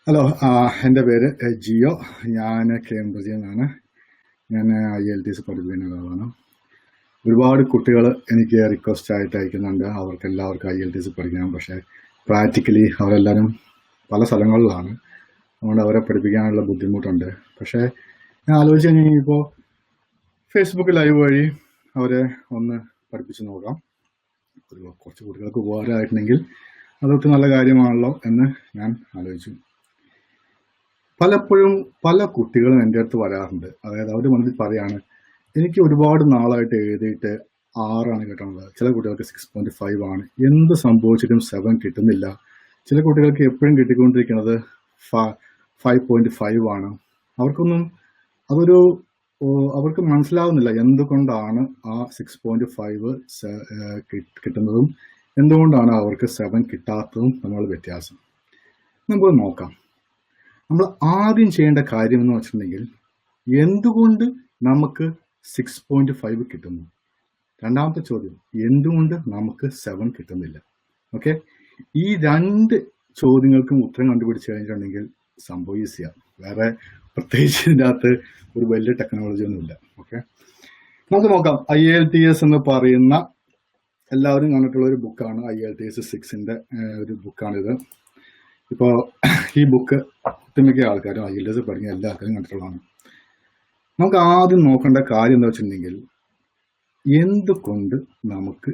Hello, എൻ്റെ പേര് ജിയോ. ഞാൻ കേംബ്രിഡ്ജിൽ നിന്നാണ്. ഞാൻ IELTS പഠിപ്പിക്കുന്ന ഒരാളാണ്. ഒരുപാട് കുട്ടികൾ എനിക്ക് റിക്വസ്റ്റ് ആയിട്ട് അയക്കുന്നുണ്ട്. അവർക്ക് എല്ലാവർക്കും IELTS പഠിക്കണം. പക്ഷേ പ്രാക്ടിക്കലി അവരെല്ലാവരും പല സ്ഥലങ്ങളിലാണ്. അതുകൊണ്ട് അവരെ പഠിപ്പിക്കാനുള്ള ബുദ്ധിമുട്ടുണ്ട്. പക്ഷേ ഞാൻ ആലോചിച്ച് കഴിഞ്ഞാൽ ഇപ്പോൾ ഫേസ്ബുക്ക് ലൈവ് വഴി അവരെ ഒന്ന് പഠിപ്പിച്ച് നോക്കാം. കുറച്ച് കുട്ടികൾക്ക് ഉപകാരമായിട്ടുണ്ടെങ്കിൽ അതൊക്കെ നല്ല കാര്യമാണല്ലോ എന്ന് ഞാൻ ആലോചിച്ചു. പലപ്പോഴും പല കുട്ടികളും എൻ്റെ അടുത്ത് വരാറുണ്ട്. അതായത് അവർ മനസ്സിൽ പറയാണ്, എനിക്ക് ഒരുപാട് നാളായിട്ട് എഴുതിയിട്ട് 6 കിട്ടുന്നത്. ചില കുട്ടികൾക്ക് 6.5 ആണ്. എന്ത് സംഭവിച്ചിട്ടും 7 കിട്ടുന്നില്ല. ചില കുട്ടികൾക്ക് എപ്പോഴും കിട്ടിക്കൊണ്ടിരിക്കുന്നത് 5.5 ആണ്. അവർക്ക് മനസ്സിലാവുന്നില്ല എന്തുകൊണ്ടാണ് ആ 6.5 കിട്ടുന്നതും എന്തുകൊണ്ടാണ് അവർക്ക് 7 കിട്ടാത്തതും തമ്മിലുള്ള വ്യത്യാസം. നമുക്ക് നോക്കാം. നമ്മൾ ആദ്യം ചെയ്യേണ്ട കാര്യം എന്ന് വെച്ചിട്ടുണ്ടെങ്കിൽ, എന്തുകൊണ്ട് നമുക്ക് 6.5 കിട്ടുന്നു? രണ്ടാമത്തെ ചോദ്യം, എന്തുകൊണ്ട് നമുക്ക് 7 കിട്ടുന്നില്ല? ഓക്കെ, ഈ 2 ചോദ്യങ്ങൾക്കും ഉത്തരം കണ്ടുപിടിച്ച് കഴിഞ്ഞിട്ടുണ്ടെങ്കിൽ സംഭവം ഈസിയാണ്. വേറെ പ്രത്യേകിച്ച് ഇതിൻ്റെ അകത്ത് ഒരു വലിയ ടെക്നോളജി ഒന്നുമില്ല. ഓക്കെ, നമുക്ക് നോക്കാം. IELTS എന്ന് പറയുന്ന എല്ലാവരും കണ്ടിട്ടുള്ള ഒരു ബുക്കാണ്. IELTS 6ന്റെ ഒരു ബുക്കാണിത്. ഇപ്പോൾ ഈ ബുക്ക് ഒട്ടുമിക്ക ആൾക്കാരും IELTS പഠിക്കുന്ന എല്ലാ ആൾക്കാരും കണ്ടിട്ടുള്ളതാണ്. നമുക്ക് ആദ്യം നോക്കേണ്ട കാര്യം എന്താ വെച്ചിട്ടുണ്ടെങ്കിൽ, എന്തുകൊണ്ട് നമുക്ക്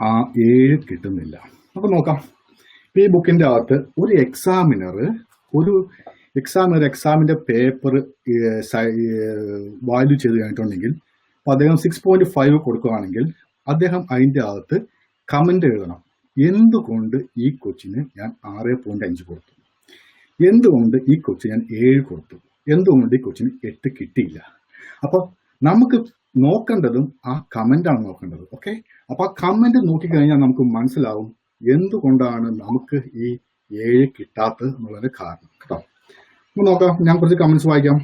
ആ 7 കിട്ടുന്നില്ല? നമുക്ക് നോക്കാം. ഈ ബുക്കിന്റെ അകത്ത് ഒരു എക്സാമിന്റെ പേപ്പർ വാല്യൂ ചെയ്ത് കഴിഞ്ഞിട്ടുണ്ടെങ്കിൽ, അദ്ദേഹം 6.5 കൊടുക്കുകയാണെങ്കിൽ അദ്ദേഹം അതിൻ്റെ അകത്ത് കമന്റ് എഴുതണം. എന്തുകൊണ്ട് ഈ കൊച്ചിന് ഞാൻ 6.5 കൊടുത്തു? എന്തുകൊണ്ട് ഈ കൊച്ചിന് ഞാൻ 7 കൊടുത്തു? എന്തുകൊണ്ട് ഈ കൊച്ചിന് 8 കിട്ടിയില്ല? അപ്പോൾ നമുക്ക് നോക്കേണ്ടതും ആ കമന്റാണ് നോക്കേണ്ടത്. ഓക്കെ, അപ്പൊ ആ കമന്റ് നോക്കിക്കഴിഞ്ഞാൽ നമുക്ക് മനസ്സിലാവും എന്തുകൊണ്ടാണ് നമുക്ക് ഈ 7 കിട്ടാത്തത് എന്നുള്ളതിന്റെ കാരണം. കേട്ടോ, നമുക്ക് നോക്കാം. ഞാൻ കുറച്ച് കമന്റ്സ് വായിക്കാം.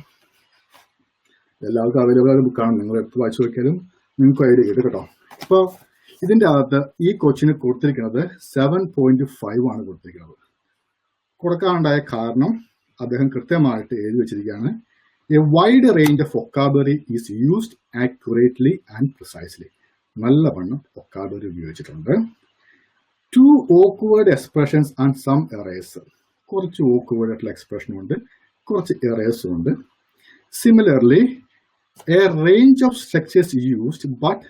എല്ലാവർക്കും അവൈലബിൾ ആയ ബുക്കാണ്. നിങ്ങൾ എടുത്ത് വായിച്ചു നോക്കിയാലും നിങ്ങൾക്ക് ഐഡിയ കിട്ടും. കേട്ടോ, ഇപ്പോൾ ഇതിന്റെ അകത്ത് ഈ കൊച്ചിന് കൊടുത്തിരിക്കുന്നത് 7.5 ആണ് കൊടുത്തിരിക്കുന്നത്. കൊടുക്കാനുണ്ടായ കാരണം അദ്ദേഹം കൃത്യമായിട്ട് എഴുതി വെച്ചിരിക്കുകയാണ്. A wide range of vocabulary is used accurately and precisely. നല്ല വണ്ണം വൊക്കാബുലറി ഉപയോഗിച്ചിട്ടുണ്ട്. 2 awkward expressions and some errors. കുറച്ച് awkward ആയിട്ടുള്ള എക്സ്പ്രഷനും ഉണ്ട്, കുറച്ച് എറേഴ്സും ഉണ്ട്. Similarly a range of structures used but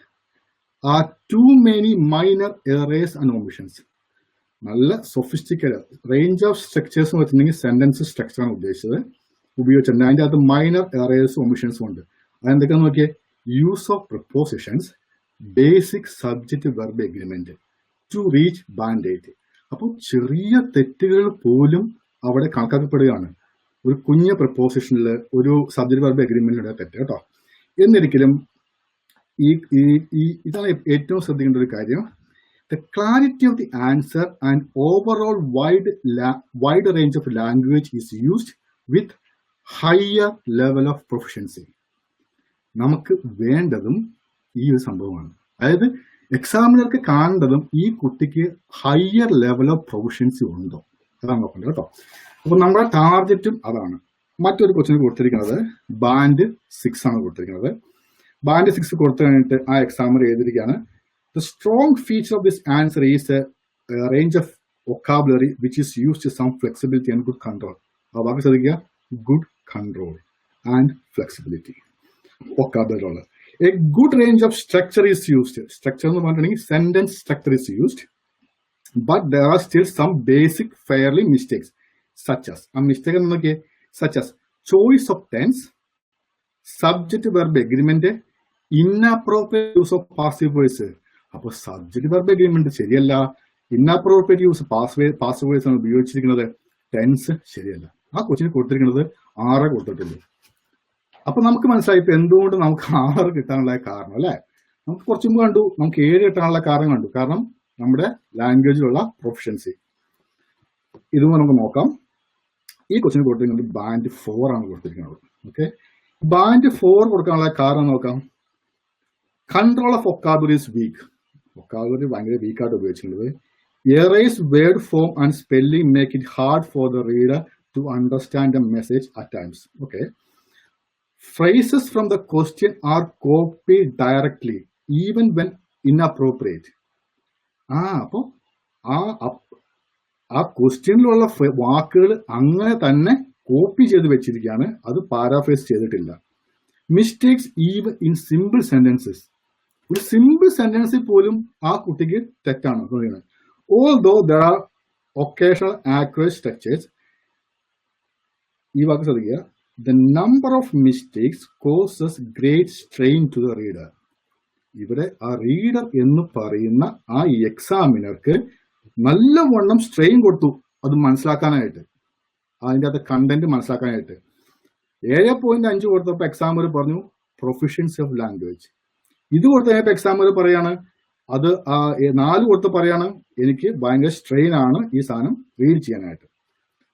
are too many minor errors and omissions. നല്ല സൊഫിസ്റ്റിക്കേറ്റഡ് റേഞ്ച് ഓഫ് സ്ട്രക്ചേഴ്സ് എന്ന് വെച്ചിട്ടുണ്ടെങ്കിൽ സെന്റൻസ് സ്ട്രക്ചർ ആണ് ഉപയോഗിച്ചിട്ടുണ്ട്. അതിൻ്റെ അകത്ത് മൈനർ എറേഴ്സും ഒമിഷൻസും ഉണ്ട്. അതെന്തൊക്കെയാന്ന് നോക്കിയേ. Use of prepositions, basic subject verb agreement to reach band 8. അപ്പോൾ ചെറിയ തെറ്റുകൾ പോലും അവിടെ കണക്കാക്കപ്പെടുകയാണ്. ഒരു കുഞ്ഞ പ്രിപ്പോസിഷനിൽ ഒരു സബ്ജക്റ്റ് വെർബ് എഗ്രിമെന്റിലൂടെ തെറ്റ്. കേട്ടോ, എന്നിരിക്കലും ഇതാണ് ഏറ്റവും ശ്രദ്ധിക്കേണ്ട ഒരു കാര്യം. The clarity of the answer and overall wide range of language is used with higher level of proficiency. നമുക്ക് വേണ്ടതും ഈ ഒരു സംഭവമാണ്. അതായത് എക്സാമിനർക്ക് കാണേണ്ടതും ഈ കുട്ടിക്ക് ഹയർ ലെവൽ ഓഫ് പ്രൊഫഷൻസി ഉണ്ടോ, അതാണ് നോക്കേണ്ടത്. കേട്ടോ, അപ്പൊ നമ്മുടെ ടാർഗറ്റും അതാണ്. മറ്റൊരു ക്വസ്റ്റിന് കൊടുത്തിരിക്കുന്നത് ബാൻഡ് 6 ആണ് കൊടുത്തിരിക്കുന്നത്. ബാൻഡ് 6 കൊടുത്തു കഴിഞ്ഞിട്ട് ആ എക്സാമിൽ എഴുതിയിരിക്കുകയാണ്. The strong feature of this answer is a range of vocabulary which is used some flexibility and good control. ആ വാക്ക് ശ്രദ്ധിക്കുക, good control and flexibility vocabulary ഉള്ളത്. A good range of structure is used. Structure എന്ന് പറഞ്ഞിട്ടുണ്ടെങ്കിൽ sentence structure is used, but there are still some basic fairly mistakes such as. ആ mistake എന്നൊക്കെ such as choice of tense, subject verb agreement, inappropriate use of passive voice. അപ്പോൾ subject verb agreement ശരിയല്ല, inappropriate use passive voice ആണ് ഉപയോഗിച്ചിരിക്കുന്നത്, tense ശരിയല്ല. ആ ക്വസ്റ്റിന് കൊടുത്തിരിക്കുന്നത് 6 കൊടുത്തിട്ടുള്ളൂ. അപ്പൊ നമുക്ക് മനസ്സിലായി ഇപ്പൊ എന്തുകൊണ്ട് നമുക്ക് 6 കിട്ടാനുള്ള കാരണം. അല്ലെ, നമുക്ക് കുറച്ചു മുമ്പ് കണ്ടു നമുക്ക് 7 കിട്ടാനുള്ള കാരണം കണ്ടു. കാരണം നമ്മുടെ ലാംഗ്വേജിലുള്ള പ്രൊഫഷൻസി. ഇതും നമുക്ക് നോക്കാം. ഈ ക്വസ്റ്റിന് കൊടുത്തിരിക്കുന്നത് ബാൻഡ് 4 ആണ് കൊടുത്തിരിക്കുന്നത്. ഓക്കെ, ബാൻഡ് 4 കൊടുക്കാനുള്ള കാരണം നോക്കാം. Control of vocabulary is week. Vocabulary ഭയങ്കര വീക്കായിട്ട് ഉപയോഗിച്ചിട്ടുള്ളത്. Erase word form and spelling make it hard for the reader to understand the message at times. Okay. Phrases from the question are copied directly, even when inappropriate. അപ്പോൾ ആ ക്വസ്റ്റ്യനിലുള്ള വാക്കുകൾ അങ്ങനെ തന്നെ copy ചെയ്ത് വെച്ചിരിക്കുകയാണ്, അത് പാരാഫ്രേസ് ചെയ്തിട്ടില്ല. Mistakes even in simple sentences, ഒരു സിമ്പിൾ സെന്റൻസിൽ പോലും ആ കുട്ടിക്ക് തെറ്റാണ് പറയുന്നത്. Although there are occasional accurate structures, ഈ വാക്ക് ശ്രദ്ധിക്കുക, the number of mistakes causes great strain to the reader. ഇവിടെ ആ റീഡർ എന്ന് പറയുന്ന ആ എക്സാമിനർക്ക് നല്ലവണ്ണം സ്ട്രെയിൻ കൊടുത്തു അത് മനസ്സിലാക്കാനായിട്ട്, അതിൻ്റെ അകത്ത് കണ്ടന്റ് മനസ്സിലാക്കാനായിട്ട്. 7.5 കൊടുത്തപ്പോൾ എക്സാമർ പറഞ്ഞു പ്രൊഫിഷ്യൻസി ഓഫ് ലാംഗ്വേജ്. ഇത് കൊടുത്ത കഴിഞ്ഞപ്പോൾ എക്സാമർ പറയാണ്, അത് 4 കൊടുത്ത് പറയാണ് എനിക്ക് ഭയങ്കര സ്ട്രെയിൻ ആണ് ഈ സാധനം റീഡ് ചെയ്യാനായിട്ട്.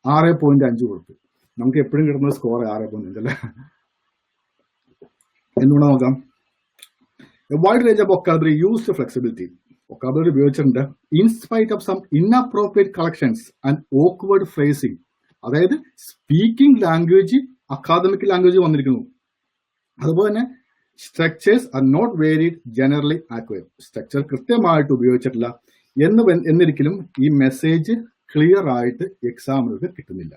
6.5 കൊടുത്തു. നമുക്ക് എപ്പോഴും കിട്ടുന്ന സ്കോർ 6.5 അല്ലേ? എന്തുകൊണ്ട് നോക്കാം. Wide range of vocabulary used flexibility, vocabulary ഉപയോഗിച്ചിട്ടുണ്ട് in spite of some inappropriate collections and awkward phrasing. അതായത് സ്പീക്കിംഗ് ലാംഗ്വേജ് അക്കാദമിക് ലാംഗ്വേജ് വന്നിരിക്കുന്നു. അതുപോലെ തന്നെ structures are not varied generally accurate, structure കൃത്യമായിട്ട് ഉപയോഗിച്ചിട്ടില്ല എന്നിരിക്കലും ഈ മെസ്സേജ് ക്ലിയർ ആയിട്ട് എക്സാമിനർക്ക് കിട്ടുന്നില്ല.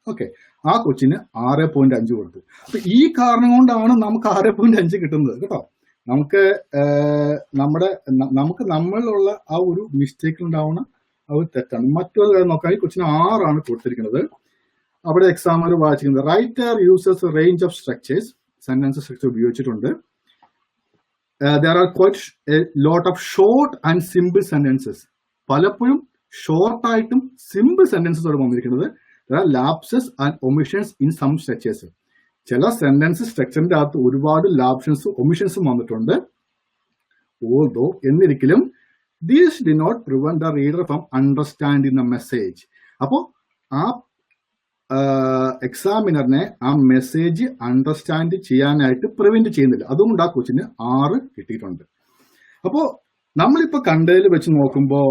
ഓക്കെ, ആ കൊച്ചിന് 6.5 കൊടുത്തു. അപ്പൊ ഈ കാരണം കൊണ്ടാണ് നമുക്ക് 6.5 കിട്ടുന്നത് കേട്ടോ. നമുക്ക് നമ്മളിലുള്ള ആ ഒരു മിസ്റ്റേക്ക് ഉണ്ടാവുന്ന ആ ഒരു തെറ്റാണ്. മറ്റൊരു കാര്യം നോക്കുകയാണെങ്കിൽ കൊച്ചിന് 6 കൊടുത്തിരിക്കുന്നത്. അവിടെ എക്സാമർ വായിച്ചിരിക്കുന്നത് writer uses range of structures, sentence structure ഉപയോഗിച്ചിട്ടുണ്ട്. there are quite a lot of short and simple sentences. പലപ്പോഴും ഷോർട്ടായിട്ടും സിമ്പിൾ സെന്റൻസസ് വന്നിരിക്കുന്നത്. there are lapses and omissions in some structures. ചില സെന്റൻസ് സ്ട്രക്ചറിന്റെ അകത്ത് ഒരുപാട് ലാപ്ഷൻസും ഒമിഷൻസും വന്നിട്ടുണ്ട്. although എന്നിരിക്കലും these do not prevent the reader from understanding the message. അപ്പോൾ ആ എക്സാമിനറിനെ ആ message understand ചെയ്യാനായിട്ട് പ്രിവെന്റ് ചെയ്യുന്നില്ല. അതുകൊണ്ട് ആ കൊച്ചിന് 6 കിട്ടിയിട്ടുണ്ട്. അപ്പോൾ നമ്മളിപ്പോ കണ്ടതിൽ വെച്ച് നോക്കുമ്പോൾ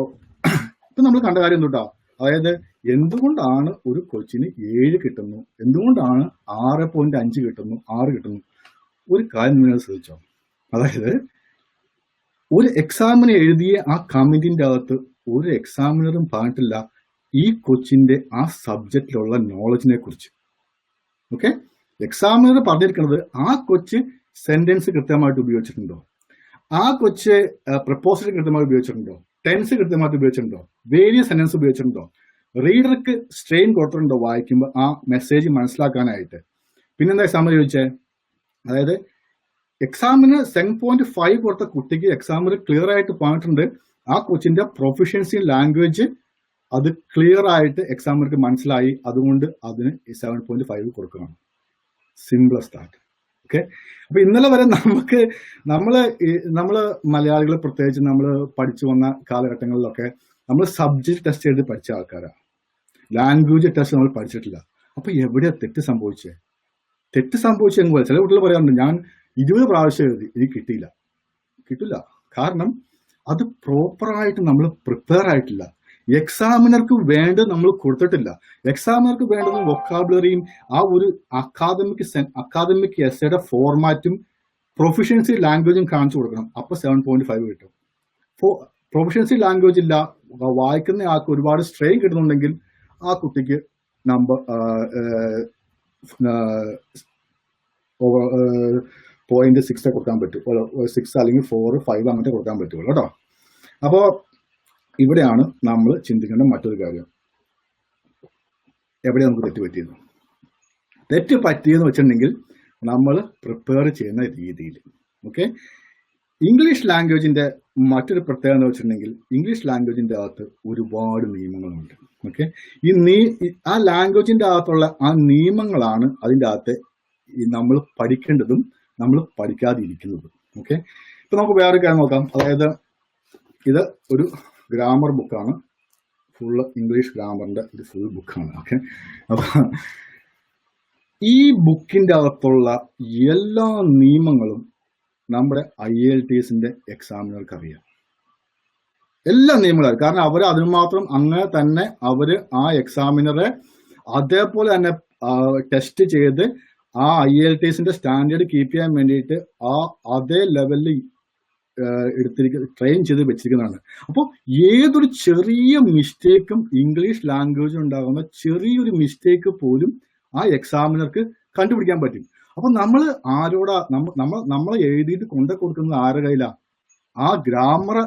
ഇപ്പൊ നമ്മൾ കണ്ട കാര്യം എന്തുട്ടാ, അതായത് എന്തുകൊണ്ടാണ് ഒരു കൊച്ചിന് 7 കിട്ടുന്നു, എന്തുകൊണ്ടാണ് 6.5 കിട്ടുന്നു, 6 കിട്ടുന്നു. ഒരു കാര്യം നിങ്ങൾ ശ്രദ്ധിച്ചോ, അതായത് ഒരു എക്സാമിന് എഴുതിയ ആ കമന്റിന്റെ അകത്ത് ഒരു എക്സാമിനറും പറഞ്ഞിട്ടില്ല ഈ കൊച്ചിന്റെ ആ സബ്ജക്റ്റിലുള്ള നോളജിനെ കുറിച്ച്. ഓക്കെ, എക്സാമിനർ പറഞ്ഞിരിക്കുന്നത് ആ കൊച്ച് സെന്റൻസ് കൃത്യമായിട്ട് ഉപയോഗിച്ചിട്ടുണ്ടോ, ആ കൊച്ച് പ്രപ്പോസൽ കൃത്യമായിട്ട് ഉപയോഗിച്ചിട്ടുണ്ടോ, ടെൻസ് കൃത്യമായിട്ട് ഉപയോഗിച്ചിട്ടുണ്ടോ, വേരിയസ് സെന്റൻസ് ഉപയോഗിച്ചിട്ടുണ്ടോ, റീഡർക്ക് സ്ട്രെയിൻ കൊടുത്തിട്ടുണ്ടോ വായിക്കുമ്പോൾ ആ മെസ്സേജ് മനസ്സിലാക്കാനായിട്ട്. പിന്നെന്താ എക്സാമിനർ ചോദിച്ചേ, അതായത് എക്സാമിന് 7.5 കൊടുത്ത കുട്ടിക്ക് എക്സാമിന് ക്ലിയർ ആയിട്ട് പറഞ്ഞിട്ടുണ്ട് ആ കൊച്ചിന്റെ പ്രൊഫിഷ്യൻസി ലാംഗ്വേജ് അത് ക്ലിയർ ആയിട്ട് എക്സാമിനർക്ക് മനസ്സിലായി, അതുകൊണ്ട് അതിന് 7.5 കൊടുക്കണം. Simple as that. ഓക്കെ, അപ്പൊ ഇന്നലെ വരെ നമ്മള് മലയാളികൾ പ്രത്യേകിച്ച് നമ്മൾ പഠിച്ചു വന്ന കാലഘട്ടങ്ങളിലൊക്കെ നമ്മൾ സബ്ജക്ട് ടെസ്റ്റ് ചെയ്ത് പഠിച്ച ആൾക്കാരാണ്, ലാംഗ്വേജ് ടെസ്റ്റ് നമ്മൾ പഠിച്ചിട്ടില്ല. അപ്പൊ എവിടെയാ തെറ്റ് സംഭവിച്ചെങ്കിൽ ചില കുട്ടികൾ പറയാറുണ്ട് ഞാൻ 20 പ്രാവശ്യം എഴുതി എനിക്ക് കിട്ടില്ല. കാരണം അത് പ്രോപ്പറായിട്ട് നമ്മൾ പ്രിപ്പയർ ആയിട്ടില്ല. എക്സാമിനർക്ക് വേണ്ടത് നമ്മൾ കൊടുത്തിട്ടില്ല. എക്സാമിനർക്ക് വേണ്ടത് വൊക്കാബുലറിയും ആ ഒരു അക്കാദമിക് എസ്സേയുടെ ഫോർമാറ്റും പ്രൊഫിഷ്യൻസി ലാംഗ്വേജും കാണിച്ചു കൊടുക്കണം. അപ്പൊ 7.5 കിട്ടും. പ്രൊഫിഷ്യൻസി ലാംഗ്വേജ് ഇല്ല, വായിക്കുന്ന ആൾക്ക് ഒരുപാട് സ്ട്രെയിൻ കിട്ടുന്നുണ്ടെങ്കിൽ ആ കുട്ടിക്ക് നമ്പർ 0.6 കൊടുക്കാൻ പറ്റും, 6 അല്ലെങ്കിൽ 4, 5 അങ്ങനത്തെ കൊടുക്കാൻ പറ്റുള്ളൂ കേട്ടോ. അപ്പോ ഇവിടെയാണ് നമ്മൾ ചിന്തിക്കേണ്ട മറ്റൊരു കാര്യം, എവിടെ നമുക്ക് തെറ്റ് പറ്റിയെന്ന് വെച്ചിട്ടുണ്ടെങ്കിൽ നമ്മൾ പ്രിപ്പയർ ചെയ്യുന്ന രീതിയിൽ. ഓക്കെ, ഇംഗ്ലീഷ് ലാംഗ്വേജിന്റെ മറ്റൊരു പ്രത്യേകത എന്ന് വെച്ചിട്ടുണ്ടെങ്കിൽ ഇംഗ്ലീഷ് ലാംഗ്വേജിന്റെ അകത്ത് ഒരുപാട് നിയമങ്ങളുണ്ട്. ഓക്കെ, ആ ലാംഗ്വേജിന്റെ അകത്തുള്ള ആ നിയമങ്ങളാണ് അതിൻ്റെ അകത്ത് നമ്മൾ പഠിക്കേണ്ടതും നമ്മൾ പഠിക്കാതിരിക്കുന്നതും. ഓക്കെ, ഇപ്പൊ നമുക്ക് വേറെ കാര്യം നോക്കാം. അതായത് ഇത് ഒരു ഗ്രാമർ ബുക്കാണ്, ഫുള്ള് ഇംഗ്ലീഷ് ഗ്രാമറിന്റെ ഒരു ഫുൾ ബുക്കാണ്. ഓക്കെ, അപ്പൊ ഈ ബുക്കിന്റെ അകത്തുള്ള എല്ലാ നിയമങ്ങളും നമ്മുടെ IELTS എക്സാമിനർക്ക് അറിയാം. എല്ലാ നിയമങ്ങളും. കാരണം അവർ അതിന് മാത്രം അങ്ങനെ തന്നെ അവര് ആ എക്സാമിനറെ അതേപോലെ തന്നെ ടെസ്റ്റ് ചെയ്ത് ആ IELTSന്റെ സ്റ്റാൻഡേർഡ് കീപ്പ് ചെയ്യാൻ വേണ്ടിയിട്ട് അതേ ലെവലിൽ ട്രെയിൻ ചെയ്ത് വെച്ചിരിക്കുന്നതാണ്. അപ്പോൾ ഏതൊരു ചെറിയ മിസ്റ്റേക്കും ഇംഗ്ലീഷ് ലാംഗ്വേജിൽ ഉണ്ടാകുന്ന ചെറിയൊരു മിസ്റ്റേക്ക് പോലും ആ എക്സാമിനർക്ക് കണ്ടുപിടിക്കാൻ പറ്റും. അപ്പൊ നമ്മൾ ആരോടാ നമ്മളെ എഴുതിയിട്ട് കൊണ്ടു കൊടുക്കുന്നത് ആരുടെ കയ്യിലാ? ആ ഗ്രാമർ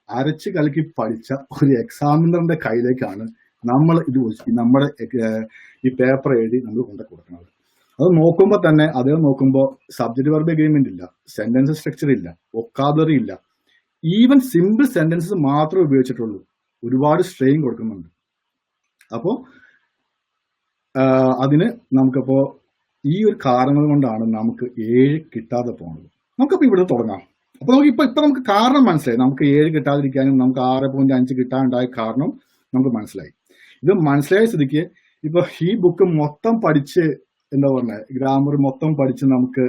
അരച്ച് കലക്കി പഠിച്ച ഒരു എക്സാമിനറിന്റെ കയ്യിലേക്കാണ് നമ്മൾ നമ്മുടെ ഈ പേപ്പർ എഴുതി നമ്മൾ കൊണ്ടു കൊടുക്കുന്നത്. അത് നോക്കുമ്പോൾ തന്നെ നോക്കുമ്പോൾ സബ്ജക്ട് വെർബ് എഗ്രിമെന്റ് ഇല്ല, സെന്റൻസ് സ്ട്രക്ചർ ഇല്ല, വൊക്കാബുലറി ഇല്ല, ഈവൻ സിമ്പിൾ സെന്റൻസസ് മാത്രമേ ഉപയോഗിച്ചിട്ടുള്ളൂ. ഒരുപാട് സ്ട്രെയിൻ കൊടുക്കുന്നുണ്ട്. അപ്പോൾ അതിന് നമുക്കപ്പോ ഈ ഒരു കാരണങ്ങൾ കൊണ്ടാണ് നമുക്ക് 7 കിട്ടാതെ പോകുന്നത്. നമുക്കപ്പോൾ ഇവിടെ തുടങ്ങാം. അപ്പൊ നമുക്ക് കാരണം മനസ്സിലായി. നമുക്ക് 7 കിട്ടാതിരിക്കാനും നമുക്ക് 6.5 കിട്ടാനുണ്ടായ കാരണം നമുക്ക് മനസ്സിലായി. ഇത് മനസ്സിലായ സ്ഥിതിക്ക് ഇപ്പൊ ഈ ബുക്ക് മൊത്തം പഠിച്ച് എന്താ പറഞ്ഞ ഗ്രാമർ മൊത്തം പഠിച്ച് നമുക്ക്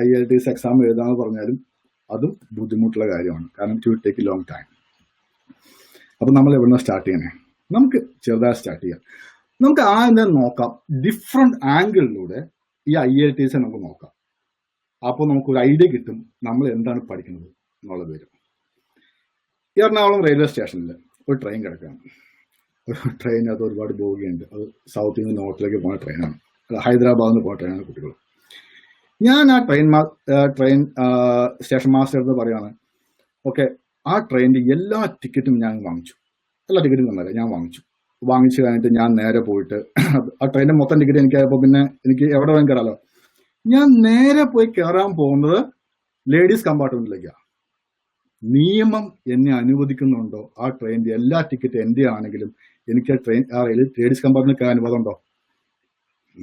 IELTS എക്സാം എഴുതാന്ന് പറഞ്ഞാലും അതും ബുദ്ധിമുട്ടുള്ള കാര്യമാണ്. കാരണം it will take long time. അപ്പൊ നമ്മൾ എവിടെ സ്റ്റാർട്ട് ചെയ്യണേ? നമുക്ക് ചെറുതായി സ്റ്റാർട്ട് ചെയ്യാം. നമുക്ക് എന്തായാലും നോക്കാം, ഡിഫറെന്റ് ആംഗിളിലൂടെ ഈ IELTS നമുക്ക് നോക്കാം. അപ്പോൾ നമുക്കൊരു ഐഡിയ കിട്ടും നമ്മൾ എന്താണ് പഠിക്കുന്നത് എന്നുള്ള പേരും. എറണാകുളം റെയിൽവേ സ്റ്റേഷനിൽ ഒരു ട്രെയിൻ കിടക്കുകയാണ്. ട്രെയിനകത്ത് ഒരുപാട് ബോഗിയുണ്ട്. അത് സൗത്തിൽ നിന്ന് നോർത്തിലേക്ക് പോകുന്ന ട്രെയിനാണ്. ഹൈദരാബാദിൽ നിന്ന് പോകുന്ന ട്രെയിനാണ് കുട്ടികൾ. ഞാൻ ആ ട്രെയിൻ സ്റ്റേഷൻ മാസ്റ്റർ അടുത്ത് പറയാണ്, ഓക്കെ ആ ട്രെയിനിന്റെ എല്ലാ ടിക്കറ്റും ഞാൻ വാങ്ങിച്ചു. എല്ലാ ടിക്കറ്റും തന്നല്ലേ ഞാൻ വാങ്ങിച്ചു കഴിഞ്ഞിട്ട് ഞാൻ നേരെ പോയിട്ട് ആ ട്രെയിനിന്റെ മൊത്തം ടിക്കറ്റ് എനിക്കായപ്പോൾ പിന്നെ എനിക്ക് എവിടെ വേണം കയറാലോ. ഞാൻ നേരെ പോയി കയറാൻ പോകുന്നത് ലേഡീസ് കമ്പാർട്ട്മെന്റിലേക്കാണ്. നിയമം എന്നെ അനുവദിക്കുന്നുണ്ടോ ആ ട്രെയിനിന്റെ എല്ലാ ടിക്കറ്റ് എന്റെ ആണെങ്കിലും എനിക്ക് ലേഡീസ് കമ്പാർട്ട്മെന്റിൽ കയറാൻ അനുവാദം ഉണ്ടോ?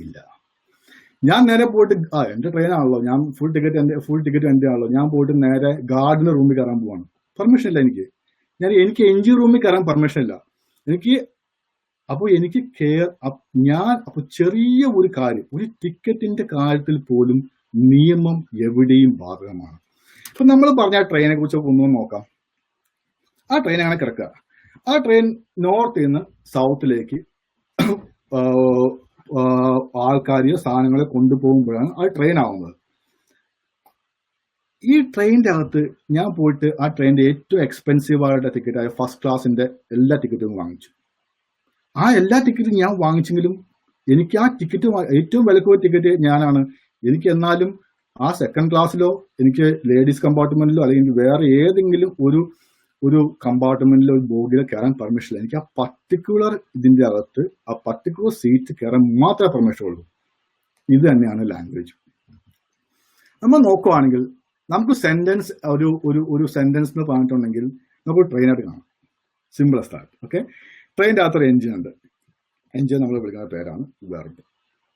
ഇല്ല. ഞാൻ നേരെ പോയിട്ട് എന്റെ ട്രെയിനാണല്ലോ, ഞാൻ ഫുൾ ടിക്കറ്റ് എന്റെ ആണല്ലോ, ഞാൻ പോയിട്ട് നേരെ ഗാർഡിന്റെ റൂമിൽ കയറാൻ പോവാണ്. പെർമിഷൻ ഇല്ല എനിക്ക് എൻജിൻ റൂമിൽ കയറാൻ പെർമിഷൻ ഇല്ല എനിക്ക്. അപ്പോൾ എനിക്ക് അപ്പോൾ ചെറിയ ഒരു കാര്യം, ഒരു ടിക്കറ്റിന്റെ കാര്യത്തിൽ പോലും നിയമം എവിടെയും ബാധകമാണ്. ഇപ്പൊ നമ്മൾ പറഞ്ഞ ട്രെയിനെ കുറിച്ച് ഒന്നും നോക്കാം. ആ ട്രെയിൻ അങ്ങനെ കിടക്കുക. ആ ട്രെയിൻ നോർത്തിൽ നിന്ന് സൗത്തിലേക്ക് ആൾക്കാരെയോ സാധനങ്ങളെ കൊണ്ടുപോകുമ്പോഴാണ് ആ ട്രെയിൻ ആവുന്നത്. ഈ ട്രെയിനിന്റെ അകത്ത് ഞാൻ പോയിട്ട് ആ ട്രെയിനിന്റെ ഏറ്റവും എക്സ്പെൻസീവ് ആയിട്ട് ടിക്കറ്റായ ഫസ്റ്റ് ക്ലാസിന്റെ എല്ലാ ടിക്കറ്റും വാങ്ങിച്ചു. ആ എല്ലാ ടിക്കറ്റും ഞാൻ വാങ്ങിച്ചെങ്കിലും എനിക്ക് ആ ടിക്കറ്റ് ഏറ്റവും വിലക്കുള്ള ടിക്കറ്റ് ഞാനാണ്. എനിക്ക് എന്നാലും ആ സെക്കൻഡ് ക്ലാസ്സിലോ എനിക്ക് ലേഡീസ് കമ്പാർട്ട്മെന്റിലോ അല്ലെങ്കിൽ വേറെ ഏതെങ്കിലും ഒരു കമ്പാർട്ട്മെന്റിലോ ഒരു ബോഗിലോ കയറാൻ പെർമിഷൻ ഇല്ല. എനിക്ക് ആ പർട്ടിക്കുലർ ഇതിന്റെ അകത്ത് ആ പർട്ടിക്കുലർ സീറ്റ് കയറാൻ മാത്രമേ പെർമിഷൻ ഉള്ളൂ. ഇത് തന്നെയാണ് ലാംഗ്വേജ്. നമ്മൾ നോക്കുവാണെങ്കിൽ നമുക്ക് സെന്റൻസ് ഒരു സെന്റൻസ് എന്ന് പറഞ്ഞിട്ടുണ്ടെങ്കിൽ നമുക്ക് ട്രെയിനായിട്ട് കാണാം. Simple start. ഓക്കെ, ട്രെയിനിന്റെ അകത്തൊരു എഞ്ചിൻ ഉണ്ട്. എഞ്ചിൻ നമ്മൾ വിളിക്കുന്ന പേരാണ് വെർബ്.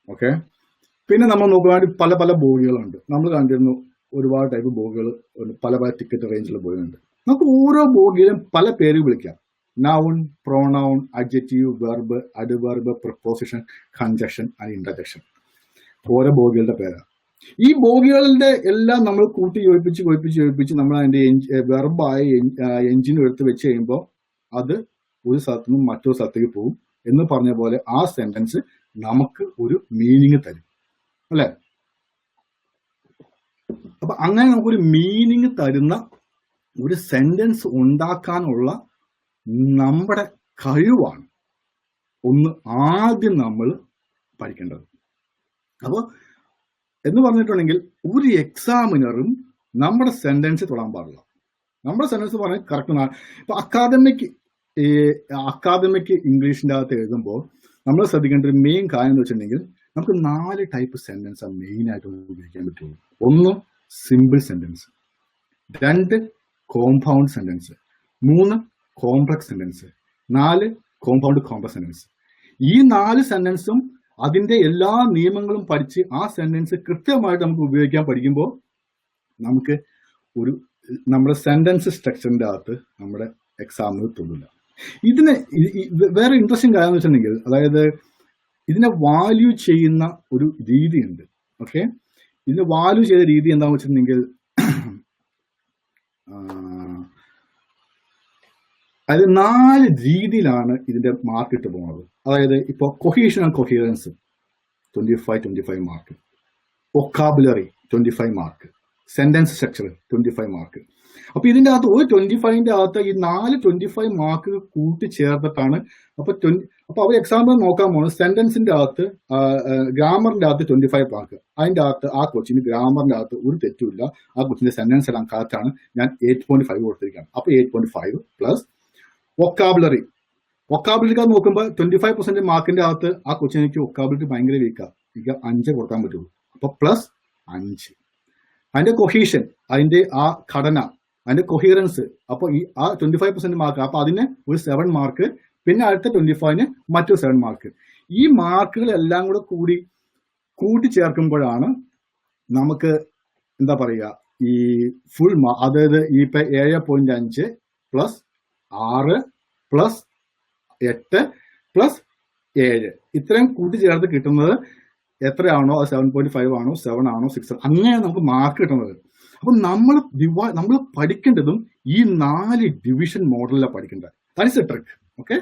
ഓക്കെ, പിന്നെ നമ്മൾ നോക്കുകയാണെങ്കിൽ പല പല ബോഗികളുണ്ട്. നമ്മൾ കണ്ടിരുന്നു ഒരുപാട് ടൈപ്പ് ബോഗികൾ, പല പല ടിക്കറ്റ് റേഞ്ചിലുള്ള ബോഗികളുണ്ട്. നമുക്ക് ഓരോ ബോഗിയിലും പല പേര് വിളിക്കാം. Noun, pronoun, adjective, verb, adverb, preposition, conjunction and interjection. ഓരോ ബോഗികളുടെ പേരാണ്. ഈ ബോഗികളുടെ എല്ലാം നമ്മൾ കൂട്ടി യോജിപ്പിച്ച് നമ്മൾ അതിന്റെ വെർബായ എഞ്ചിൻ എടുത്ത് വെച്ച് കഴിയുമ്പോൾ അത് ഒരു സ്ഥലത്ത് നിന്നും മറ്റൊരു സ്ഥലത്തേക്ക് പോകും എന്ന് പറഞ്ഞ പോലെ ആ സെന്റൻസ് നമുക്ക് ഒരു മീനിങ് തരും, അല്ലെ? അപ്പൊ അങ്ങനെ നമുക്കൊരു മീനിങ് തരുന്ന ഒരു സെന്റൻസ് ഉണ്ടാക്കാനുള്ള നമ്മുടെ കഴിവാണ് ഒന്ന് ആദ്യം നമ്മൾ പഠിക്കേണ്ടത്. അപ്പോൾ എന്ന് പറഞ്ഞിട്ടുണ്ടെങ്കിൽ ഒരു എക്സാമിനറും നമ്മുടെ സെന്റൻസ് തൊടാൻ പാടില്ല. നമ്മുടെ സെന്റൻസ് പറഞ്ഞാൽ കറക്റ്റ്. ഇപ്പൊ അക്കാദമിക് ഇംഗ്ലീഷിന്റെ അകത്ത് എഴുതുമ്പോൾ നമ്മൾ ശ്രദ്ധിക്കേണ്ട ഒരു മെയിൻ കാര്യം എന്ന് വെച്ചിട്ടുണ്ടെങ്കിൽ നമുക്ക് 4 ടൈപ്പ് സെന്റൻസ് മെയിൻ ആയിട്ട് ഉപയോഗിക്കാൻ പറ്റുള്ളൂ. 1 simple sentence, 2 compound sentence, 3 complex sentence, 4 compound complex sentence. ഈ 4 സെന്റൻസും അതിന്റെ എല്ലാ നിയമങ്ങളും പഠിച്ച് ആ സെന്റൻസ് കൃത്യമായിട്ട് നമുക്ക് ഉപയോഗിക്കാൻ പഠിക്കുമ്പോൾ നമുക്ക് നമ്മുടെ സെന്റൻസ് സ്ട്രക്ചറിന്റെ അകത്ത് നമ്മുടെ എക്സാമിന് തൊഴില്ല. ഇതിന് വേറെ ഇൻട്രസ്റ്റിംഗ് കാര്യം എന്ന് വെച്ചിട്ടുണ്ടെങ്കിൽ, അതായത് ഇതിനെ വാല്യൂ ചെയ്യുന്ന ഒരു രീതിയുണ്ട്. ഓക്കെ, ഇതിനെ വാല്യൂ ചെയ്ത രീതി എന്താണെന്ന് വെച്ചിട്ടുണ്ടെങ്കിൽ അതായത് 4 രീതിയിലാണ് ഇതിന്റെ മാർക്ക് ഇട്ട് പോകുന്നത്. അതായത് ഇപ്പോൾ cohesion and coherence 25 mark, vocabulary 25 mark, sentence structure 25 mark. അപ്പൊ ഇതിന്റെ അകത്ത് ഒരു 25ന്റെ അകത്ത് ഈ 4 25 മാർക്ക് കൂട്ടി ചേർത്തിട്ടാണ് അപ്പൊ അവർ എക്സാമ്പിൾ നോക്കാൻ പോകുന്നത് സെന്റൻസിന്റെ അകത്ത് ഗ്രാമറിന്റെ അകത്ത് 25 മാർക്ക്. അതിന്റെ അകത്ത് ആ കൊച്ചിന് ഗ്രാമറിന്റെ അകത്ത് ഒരു തെറ്റുമില്ല, ആ കൊച്ചിന്റെ സെന്റൻസ് എല്ലാം കറക്റ്റാണ്, ഞാൻ 8.5 കൊടുത്തിരിക്കുകയാണ്. അപ്പൊ 8.5 പ്ലസ് വൊക്കാബുലറിക്ക് നോക്കുമ്പോൾ 25% മാർക്കിന്റെ അകത്ത് ആ കൊച്ചിനെനിക്ക് വൊക്കാബുലറി ഭയങ്കര വീക്കാണ്, എനിക്ക് 5 കൊടുക്കാൻ പറ്റുള്ളൂ. അപ്പൊ പ്ലസ് 5. അതിന്റെ കൊഹീഷൻ, അതിന്റെ ആ ഘടന, അതിന്റെ കൊഹിയറൻസ്, അപ്പൊ ഈ ആ 25% മാർക്ക്, അപ്പൊ അതിന് ഒരു 7 മാർക്ക്, പിന്നെ അടുത്ത 25ന് മറ്റൊരു 7 മാർക്ക്. ഈ മാർക്കുകളെല്ലാം കൂടെ കൂട്ടി ചേർക്കുമ്പോഴാണ് നമുക്ക് എന്താ പറയുക ഈ ഫുൾ അതായത് ഈ ഇപ്പൊ 7.5 പ്ലസ് 6 പ്ലസ് 8 പ്ലസ് 7 ഇത്രയും കൂട്ടി ചേർത്ത് കിട്ടുന്നത് എത്രയാണോ, അത് 7.5 ആണോ, 7 ആണോ, 6 അങ്ങനെ നമുക്ക് മാർക്ക് കിട്ടുന്നത്. അപ്പൊ നമ്മൾ പഠിക്കേണ്ടതും ഈ 4 ഡിവിഷൻ മോഡലിലാണ് പഠിക്കേണ്ടത്. That is A trick. Okay,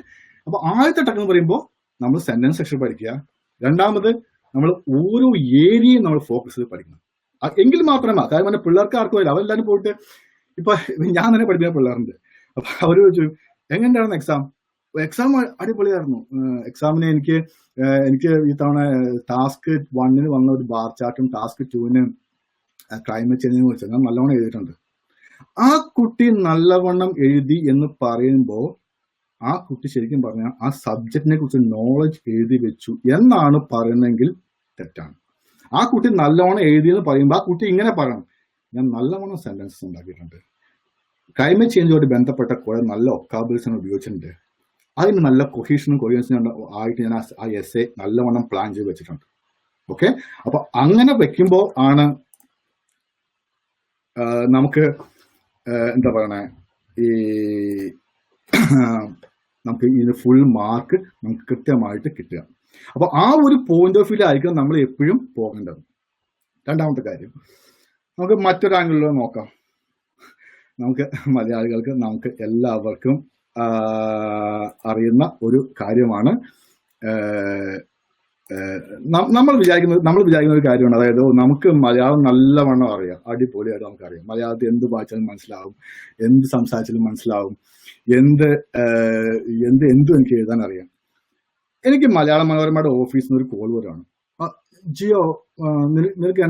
അപ്പൊ ആദ്യത്തെ ട്രിക്ക് എന്ന് പറയുമ്പോൾ നമ്മൾ സെന്റൻസ് സ്ട്രക്ചർ പഠിക്കുക. രണ്ടാമത് നമ്മൾ ഓരോ ഏരിയയും നമ്മൾ ഫോക്കസ് ചെയ്ത് പഠിക്കണം. എങ്കിൽ മാത്രമേ, കാരണം പിള്ളേർക്ക് ആർക്കും ഇല്ല, അവരെല്ലാവരും പോയിട്ട് ഇപ്പൊ ഞാൻ തന്നെ പഠിപ്പിക്കുന്ന പിള്ളേരുണ്ട്. അപ്പൊ അവര് ചോദിച്ചു എങ്ങനെയായിരുന്നു എക്സാം അടിപൊളിയായിരുന്നു. എക്സാമിന് എനിക്ക് ഈ തവണ ടാസ്ക് 1 വന്ന ഒരു ബാർ ചാർട്ടും ടാസ്ക് 2 ക്ലൈമറ്റ് ചേഞ്ചിനെ കുറിച്ച് ഞാൻ നല്ലവണ്ണം എഴുതിയിട്ടുണ്ട്. ആ കുട്ടി നല്ലവണ്ണം എഴുതി എന്ന് പറയുമ്പോൾ ആ കുട്ടി ശരിക്കും പറഞ്ഞാൽ ആ സബ്ജക്റ്റിനെ കുറിച്ച് നോളജ് എഴുതി വെച്ചു എന്നാണ് പറയുന്നതെങ്കിൽ തെറ്റാണ്. ആ കുട്ടി നല്ലവണ്ണം എഴുതി എന്ന് പറയുമ്പോൾ ആ കുട്ടി ഇങ്ങനെ പറയണം, ഞാൻ നല്ലവണ്ണം സെന്റൻസസ് ഉണ്ടാക്കിയിട്ടുണ്ട്, ക്ലൈമറ്റ് ചേഞ്ചുമായിട്ട് ബന്ധപ്പെട്ട കുറെ നല്ല വൊക്കാബുലറീസ് ഉപയോഗിച്ചിട്ടുണ്ട്, അതിന് നല്ല കൊഹീഷനും കൊഹിയൻസിനും ആയിട്ട് ഞാൻ ആ എസ്സേ നല്ലവണ്ണം പ്ലാൻ ചെയ്ത് വെച്ചിട്ടുണ്ട്. ഓക്കെ, അപ്പൊ അങ്ങനെ വെക്കുമ്പോൾ ആണ് നമുക്ക് എന്താ പറയണേ ഈ നമുക്ക് ഇതിന് ഫുൾ മാർക്ക് നമുക്ക് കൃത്യമായിട്ട് കിട്ടുക. അപ്പൊ ആ ഒരു പോയിന്റ് ഓഫ് വ്യൂ ആയിരിക്കും നമ്മൾ എപ്പോഴും പോകേണ്ടത്. രണ്ടാമത്തെ കാര്യം, നമുക്ക് മറ്റൊരു ആംഗിളിലോ നോക്കാം. നമുക്ക് മലയാളികൾക്ക് നമുക്ക് എല്ലാവർക്കും അറിയുന്ന ഒരു കാര്യമാണ്, നമ്മൾ വിചാരിക്കുന്ന ഒരു കാര്യമാണ്. അതായത് നമുക്ക് മലയാളം നല്ലവണ്ണം അറിയാം, അടിപൊളിയായിട്ട് നമുക്കറിയാം, മലയാളത്തിൽ എന്ത് വായിച്ചാലും മനസ്സിലാവും, എന്ത് സംസാരിച്ചാലും മനസ്സിലാവും, എന്തും എനിക്ക് എഴുതാൻ അറിയാം. എനിക്ക് മലയാള മനോരമയുടെ ഓഫീസിൽ നിന്ന് ഒരു കോൾ വരാണ്, ജിയോ നിനക്ക്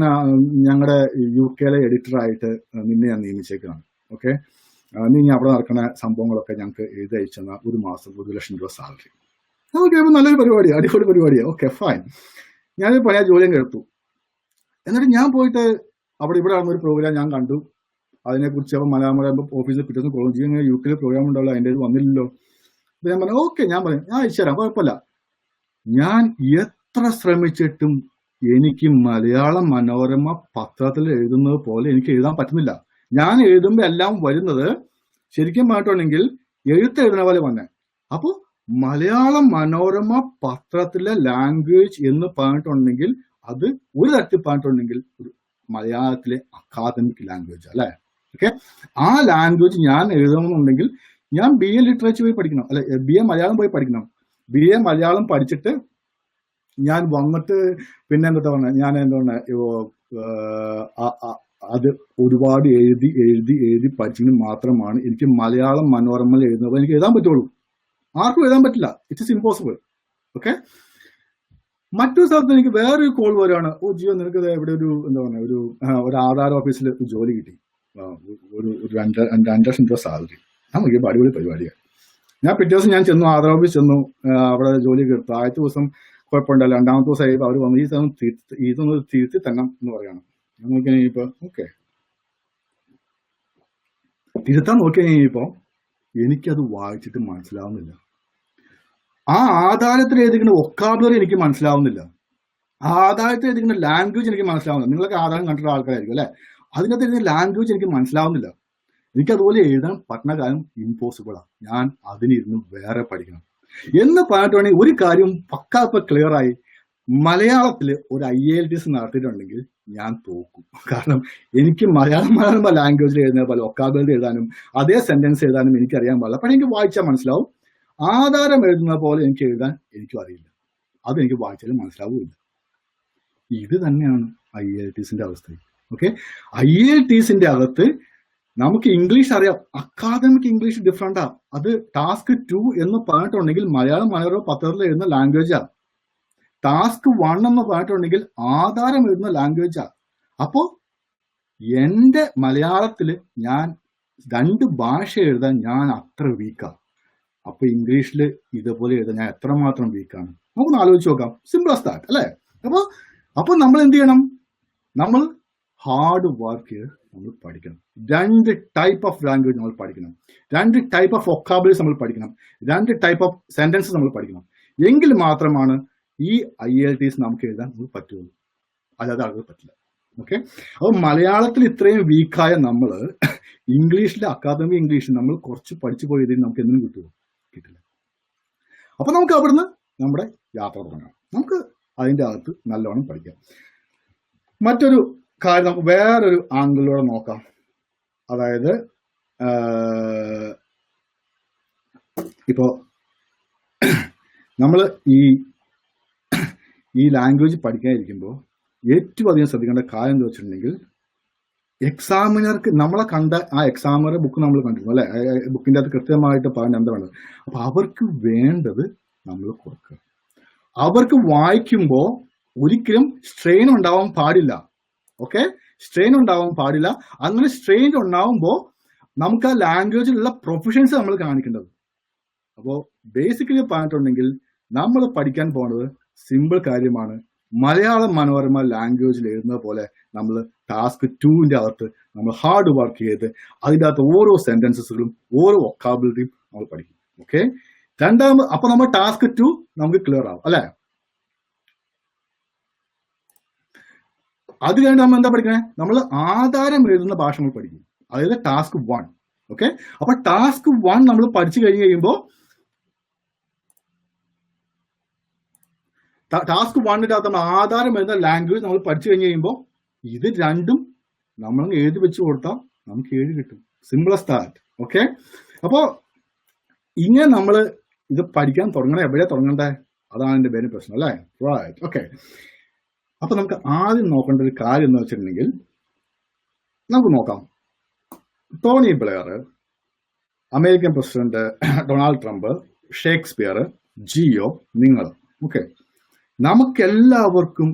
ഞങ്ങളുടെ UK എഡിറ്ററായിട്ട് നിന്നെ ഞാൻ നിയമിച്ചേക്കാണ്. ഓക്കെ, നീ അവിടെ നടക്കുന്ന സംഭവങ്ങളൊക്കെ ഞങ്ങൾക്ക് എഴുതി അയച്ചെന്ന 1 മാസം 1 ലക്ഷം രൂപ സാലറി. ഓക്കെ, നല്ലൊരു പരിപാടിയാണ്, അടിപൊളി പരിപാടിയാണ്. ഓക്കെ ഫൈൻ, ഞാനൊരു പഴയ ജോലിയും കേട്ടു. എന്നിട്ട് ഞാൻ പോയിട്ട് ഇവിടെ ആകുന്ന ഒരു പ്രോഗ്രാം ഞാൻ കണ്ടു, അതിനെക്കുറിച്ച് അപ്പോൾ മലയാളം ഓഫീസിൽ പിറ്റേന്ന് കോൾ ചെയ്യും, ഇങ്ങനെ UK പ്രോഗ്രാം ഉണ്ടാവില്ല, അതിൻ്റെ വന്നില്ലല്ലോ. അപ്പൊ ഞാൻ പറഞ്ഞു ഓക്കെ, ഞാൻ അയച്ചു തരാം, കുഴപ്പമില്ല. ഞാൻ എത്ര ശ്രമിച്ചിട്ടും എനിക്ക് മലയാളം മനോരമ പത്രത്തിൽ എഴുതുന്നത് പോലെ എനിക്ക് എഴുതാൻ പറ്റുന്നില്ല. ഞാൻ എഴുതുമ്പോൾ എല്ലാം വരുന്നത് ശരിക്കും പറഞ്ഞിട്ടുണ്ടെങ്കിൽ എഴുതുന്ന പോലെ വന്നേ. അപ്പോൾ മലയാളം മനോരമ പത്രത്തിലെ ലാംഗ്വേജ് എന്ന് പറഞ്ഞിട്ടുണ്ടെങ്കിൽ അത് ഒരു തരത്തിൽ പറഞ്ഞിട്ടുണ്ടെങ്കിൽ ഒരു മലയാളത്തിലെ അക്കാദമിക് ലാംഗ്വേജ് അല്ലെ. ഓക്കെ, ആ ലാംഗ്വേജ് ഞാൻ എഴുതണമെന്നുണ്ടെങ്കിൽ ഞാൻ BA ലിറ്ററേച്ചർ പോയി പഠിക്കണം, അല്ലെ BA മലയാളം പോയി പഠിക്കണം. BA മലയാളം പഠിച്ചിട്ട് ഞാൻ വന്നിട്ട് പിന്നെ എന്താ പറഞ്ഞ ഞാൻ അത് ഒരുപാട് എഴുതി പഠിച്ചെങ്കിൽ മാത്രമാണ് എനിക്ക് മലയാളം മനോരമയിൽ എഴുതുന്നത് എനിക്ക് എഴുതാൻ പറ്റുള്ളൂ. ആർക്കും എഴുതാൻ പറ്റില്ല, ഇറ്റ് ഇസ് ഇമ്പോസിബിൾ. ഓക്കെ, മറ്റൊരു സ്ഥലത്ത് എനിക്ക് വേറൊരു കോൾ വരികയാണ്, ജിയോ നിനക്ക് ഇവിടെ എന്താ പറയുക ഒരു ആധാർ ഓഫീസിൽ ജോലി കിട്ടി, ഒരു 2 ലക്ഷം രൂപ സാലറി. നമുക്ക് അടിപൊളി പരിപാടിയാണ്. ഞാൻ പിറ്റേ ദിവസം ഞാൻ ചെന്നു, ആധാർ ഓഫീസ് ചെന്നു, അവിടെ ജോലി കിട്ടും. ആദ്യത്തെ ദിവസം കുഴപ്പമുണ്ടല്ലോ, രണ്ടാമത്തെ ദിവസം ആയപ്പോൾ അവർ വന്നു ഇതൊന്ന് തിരുത്തി തന്നെ എന്ന് പറയണം. ഞാൻ നോക്കി കഴിഞ്ഞപ്പോ ഓക്കെ തിരുത്താൻ നോക്കി കഴിഞ്ഞപ്പോ എനിക്കത് വായിച്ചിട്ട് മനസ്സിലാവുന്നില്ല. ആ ആധാരത്തിൽ എഴുതിക്കുന്ന വൊക്കാബുലറി എനിക്ക് മനസ്സിലാവുന്നില്ല, ആധാരത്തിൽ എഴുതിക്കുന്ന ലാംഗ്വേജ് എനിക്ക് മനസ്സിലാവുന്നില്ല. നിങ്ങളൊക്കെ ആധാരം കണ്ടിട്ടുള്ള ആൾക്കാരായിരിക്കും അല്ലെ, അതിനകത്ത് എഴുതുന്ന ലാംഗ്വേജ് എനിക്ക് മനസ്സിലാവുന്നില്ല. എനിക്കതുപോലെ എഴുതാൻ പറ്റുന്ന കാര്യം ഇമ്പോസിബിളാണ്. ഞാൻ അതിനിരുന്ന് വേറെ പഠിക്കണം എന്ന് പറഞ്ഞിട്ടുണ്ടെങ്കിൽ ഒരു കാര്യം പക്കാ ഇപ്പൊ ക്ലിയർ ആയി. മലയാളത്തിൽ ഒരു IELTS നടത്തിയിട്ടുണ്ടെങ്കിൽ ഞാൻ തോക്കും. കാരണം എനിക്ക് മലയാളം ലാംഗ്വേജിൽ എഴുതുന്ന പോലെ ഒക്കാബിലിറ്റി എഴുതാനും അതേ സെന്റൻസ് എഴുതാനും എനിക്കറിയാൻ പാടില്ല. അപ്പോൾ എനിക്ക് വായിച്ചാൽ മനസ്സിലാവും. ആധാരം എഴുതുന്ന പോലെ എനിക്ക് എഴുതാൻ എനിക്കും അറിയില്ല. അതെനിക്ക് വായിച്ചാലും മനസ്സിലാവുകയില്ല. ഇത് തന്നെയാണ് IELTSന്റെ അവസ്ഥ. ഓക്കെ, IELTSന്റെ അകത്ത് നമുക്ക് ഇംഗ്ലീഷ് അറിയാം. അക്കാദമിക് ഇംഗ്ലീഷ് ഡിഫറെന്റാ. അത് ടാസ്ക് 2 എന്ന് പറഞ്ഞിട്ടുണ്ടെങ്കിൽ മലയാളം മനോരമ പത്രത്തിൽ എഴുതുന്ന ലാംഗ്വേജാ. ടാസ്ക് 1 എന്ന് പറഞ്ഞിട്ടുണ്ടെങ്കിൽ ആധാരം എഴുതുന്ന ലാംഗ്വേജാ. അപ്പോ എന്റെ മലയാളത്തിൽ ഞാൻ 2 ഭാഷ എഴുതാൻ ഞാൻ അത്ര വീക്കാ. അപ്പൊ ഇംഗ്ലീഷിൽ ഇതുപോലെ എഴുതാൻ ഞാൻ എത്രമാത്രം വീക്കാണ് നമുക്കൊന്ന് ആലോചിച്ച് നോക്കാം. സിമ്പിൾ ആസ് ദാറ്റ് അല്ലേ? അപ്പൊ നമ്മൾ എന്ത് ചെയ്യണം? നമ്മൾ ഹാർഡ് വർക്ക് നമ്മൾ പഠിക്കണം. 2 ടൈപ്പ് ഓഫ് ലാംഗ്വേജ് നമ്മൾ പഠിക്കണം. 2 ടൈപ്പ് ഓഫ് വൊക്കാബുലറീസ് നമ്മൾ പഠിക്കണം. 2 ടൈപ്പ് ഓഫ് സെന്റൻസസ് നമ്മൾ പഠിക്കണം. എങ്കിൽ മാത്രമാണ് ഈ IELTS നമുക്ക് എഴുതാൻ പറ്റുള്ളൂ. അല്ലാതെ ആളുകൾ പറ്റില്ല. ഓക്കെ, അപ്പൊ മലയാളത്തിൽ ഇത്രയും വീക്കായ നമ്മൾ ഇംഗ്ലീഷിലെ അക്കാദമിക് ഇംഗ്ലീഷ് നമ്മൾ കുറച്ച് പഠിച്ചു പോയതിൽ നമുക്ക് എന്തിനും കിട്ടുമോ? കിട്ടില്ല. അപ്പൊ നമുക്ക് അവിടുന്ന് നമ്മുടെ യാത്ര തുടങ്ങാം. നമുക്ക് അതിൻ്റെ അകത്ത് നല്ലോണം പഠിക്കാം. മറ്റൊരു കാര്യം നമുക്ക് വേറൊരു ആംഗിളിലൂടെ നോക്കാം. അതായത് ഇപ്പോ നമ്മൾ ഈ ലാംഗ്വേജ് പഠിക്കാനിരിക്കുമ്പോൾ ഏറ്റവും അധികം ശ്രദ്ധിക്കേണ്ട കാര്യം എന്താ വെച്ചിട്ടുണ്ടെങ്കിൽ, എക്സാമിനർക്ക് നമ്മളെ കണ്ട ആ എക്സാമിനറുടെ ബുക്ക് നമ്മൾ കണ്ടിരുന്നു അല്ലെ? ബുക്കിൻ്റെ അകത്ത് കൃത്യമായിട്ട് പറഞ്ഞ എന്താ വേണ്ടത്. അപ്പൊ അവർക്ക് വേണ്ടത് നമ്മൾ കൊടുക്കുക. അവർക്ക് വായിക്കുമ്പോൾ ഒരിക്കലും സ്ട്രെയിൻ ഉണ്ടാവാൻ പാടില്ല. ഓക്കെ, സ്ട്രെയിൻ ഉണ്ടാവാൻ പാടില്ല. അങ്ങനെ സ്ട്രെയിൻ ഉണ്ടാവുമ്പോൾ നമുക്ക് ആ ലാംഗ്വേജിലുള്ള പ്രൊഫഷൻസ് നമ്മൾ കാണിക്കേണ്ടത്. അപ്പോൾ ബേസിക്കലി പറഞ്ഞിട്ടുണ്ടെങ്കിൽ നമ്മൾ പഠിക്കാൻ പോകുന്നത് സിമ്പിൾ കാര്യമാണ്. മലയാളം മനോരമ ലാംഗ്വേജിൽ എഴുതുന്നത് പോലെ നമ്മൾ ടാസ്ക് 2ന്റെ അകത്ത് നമ്മൾ ഹാർഡ് വർക്ക് ചെയ്ത് അതിൻ്റെ അകത്ത് ഓരോ സെന്റൻസസുകളും ഓരോ വൊക്കാബുലറിയും നമ്മൾ പഠിക്കും. ഓക്കെ, അപ്പൊ നമ്മൾ ടാസ്ക് 2 നമുക്ക് ക്ലിയർ ആവും അല്ലെ? അത് കഴിഞ്ഞ് നമ്മൾ എന്താ പഠിക്കണേ? നമ്മൾ ആധാരം എഴുതുന്ന ഭാഷ നമ്മൾ പഠിക്കും. അതായത് ടാസ്ക് 1. ഓക്കെ, അപ്പൊ ടാസ്ക് 1 നമ്മൾ പഠിച്ചു കഴിഞ്ഞ് കഴിയുമ്പോൾ ടാസ്ക് 1ന്റെ അകത്ത് നമ്മൾ ആധാരം എഴുതുന്ന ലാംഗ്വേജ് നമ്മൾ പഠിച്ചു കഴിഞ്ഞ് കഴിയുമ്പോൾ ഇത് രണ്ടും നമ്മൾ എഴുതി വെച്ച് കൊടുത്താൽ നമുക്ക് 7 കിട്ടും. Simple as that. ഓക്കെ, അപ്പോ ഇങ്ങനെ നമ്മൾ ഇത് പഠിക്കാൻ തുടങ്ങണേ എവിടെയാ തുടങ്ങണ്ടേ? അതാണ് എന്റെ പേര് പ്രശ്നം അല്ലേ? റൈറ്റ്. ഓക്കെ, അപ്പൊ നമുക്ക് ആദ്യം നോക്കേണ്ട ഒരു കാര്യം എന്ന് വെച്ചിട്ടുണ്ടെങ്കിൽ, നമുക്ക് നോക്കാം. Tony Blair, American president Donald Trump, Shakespeare, Jio, നിങ്ങൾ. ഓക്കെ, നമുക്കെല്ലാവർക്കും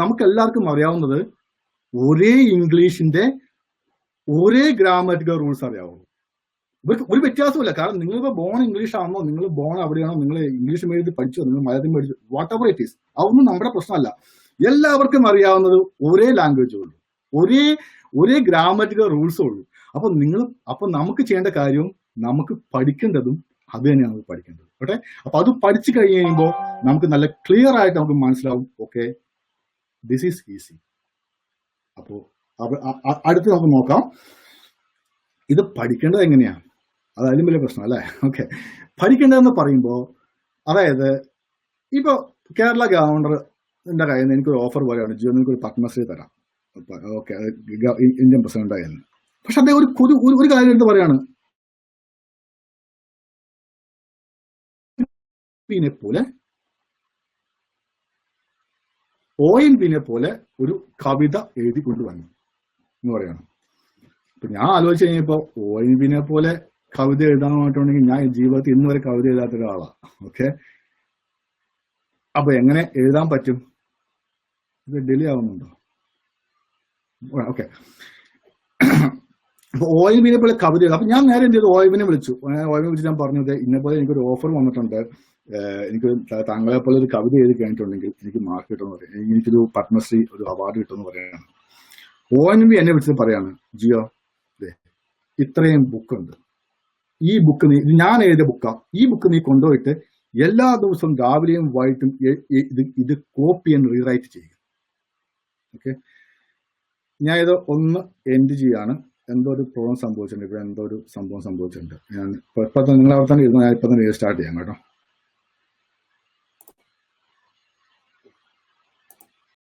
നമുക്കെല്ലാവർക്കും അറിയാവുന്നത് ഒരേ ഇംഗ്ലീഷിന്റെ ഒരേ ഗ്രാമറ്റിക്കൽ റൂൾസ് അറിയാവുള്ളൂ. ഇവർക്ക് ഒരു വ്യത്യാസമില്ല. കാരണം നിങ്ങളിപ്പോ ബോൺ ഇംഗ്ലീഷ് ആണോ, നിങ്ങൾ ബോൺ അവിടെയാണോ, നിങ്ങൾ ഇംഗ്ലീഷ് എഴുതി പഠിച്ചോ, നിങ്ങൾ മലയാളം പഠിച്ചു, വാട്ട് എവർ ഇറ്റ് ഈസ്, അതൊന്നും നമ്മുടെ പ്രശ്നമല്ല. എല്ലാവർക്കും അറിയാവുന്നത് ഒരേ ലാംഗ്വേജേ ഉള്ളൂ, ഒരേ ഗ്രാമറ്റിക്കൽ റൂൾസേ ഉള്ളൂ. അപ്പൊ നമുക്ക് ചെയ്യേണ്ട കാര്യവും നമുക്ക് പഠിക്കേണ്ടതും അത് തന്നെയാണ് നമുക്ക് പഠിക്കേണ്ടത്. ഓക്കെ, അപ്പൊ അത് പഠിച്ചു കഴിഞ്ഞ് കഴിയുമ്പോൾ നമുക്ക് നല്ല ക്ലിയർ ആയിട്ട് നമുക്ക് മനസ്സിലാവും. Okay, this is easy. അപ്പോ അടുത്ത് നമുക്ക് നോക്കാം ഇത് പഠിക്കേണ്ടത് എങ്ങനെയാ. അതായാലും വലിയ പ്രശ്നം അല്ലേ? ഓക്കെ, പഠിക്കേണ്ടതെന്ന് പറയുമ്പോൾ, അതായത് ഇപ്പൊ കേരള ഗവർണറിന്റെ കയ്യിൽ നിന്ന് എനിക്കൊരു ഓഫർ പോലെയാണ്, ജിയോ എനിക്കൊരു പത്മശ്രീ തരാം. ഓക്കെ, ഇന്ത്യൻ പ്രസിഡന്റ് ആയിരുന്നു. പക്ഷെ അദ്ദേഹം ഒരു കാര്യം എടുത്ത് പറയാണ്, ONVനെ പോലെ ഒരു കവിത എഴുതി കൊണ്ടുവന്നു എന്ന് പറയണം. ഇപ്പൊ ഞാൻ ആലോചിച്ച് കഴിഞ്ഞപ്പോ ONVനെ പോലെ കവിത എഴുതാൻ പറഞ്ഞിട്ടുണ്ടെങ്കിൽ ഞാൻ ജീവിതത്തിൽ ഇന്ന് വരെ കവിത എഴുതാത്ത ഒരാളാണ്. ഓക്കെ, അപ്പൊ എങ്ങനെ എഴുതാൻ പറ്റും? ഇത് ഡിലേ ആവുന്നുണ്ടോ? ഓക്കെ, അപ്പൊ ONVനെ പോലെ കവിത എഴുതാം. അപ്പൊ ഞാൻ നേരെ എന്ത് ചെയ്തു? ONVനെ വിളിച്ചു. വിളിച്ച് ഞാൻ പറഞ്ഞത് ഇന്നപോലെ എനിക്കൊരു ഓഫർ വന്നിട്ടുണ്ട്, എനിക്ക് താങ്കളെ പോലെ ഒരു കവിത എഴുതി കഴിഞ്ഞിട്ടുണ്ടെങ്കിൽ എനിക്ക് മാർക്ക് കിട്ടുമെന്ന് പറയാം, എനിക്കൊരു പത്മശ്രീ ഒരു അവാർഡ് കിട്ടുമെന്ന് പറയാണ്. ONV എന്നെ വിളിച്ചത് പറയാണ്, ജിയോ ഇത്രയും ബുക്കുണ്ട്, ഈ ബുക്ക് ഞാൻ എഴുതിയ ബുക്കാ, ഈ ബുക്ക് നീ കൊണ്ടുപോയിട്ട് എല്ലാ ദിവസവും രാവിലെയും വൈകിട്ടും ഇത് കോപ്പി ആൻഡ് റീറൈറ്റ് ചെയ്യുക. ഓക്കെ, ഞാൻ ഇത് ഒന്ന് എൻഡ് ചെയ്യാണ്. എന്തോ ഒരു പ്രോബ്ലം സംഭവിച്ചിട്ടുണ്ട്, ഇവിടെ എന്തോ ഒരു സംഭവം സംഭവിച്ചിട്ടുണ്ട്. ഞാൻ ഇപ്പൊ നിങ്ങൾ അവിടെ തന്നെ ഇരുന്നു, ഞാൻ ഇപ്പൊ തന്നെ സ്റ്റാർട്ട് ചെയ്യാം കേട്ടോ.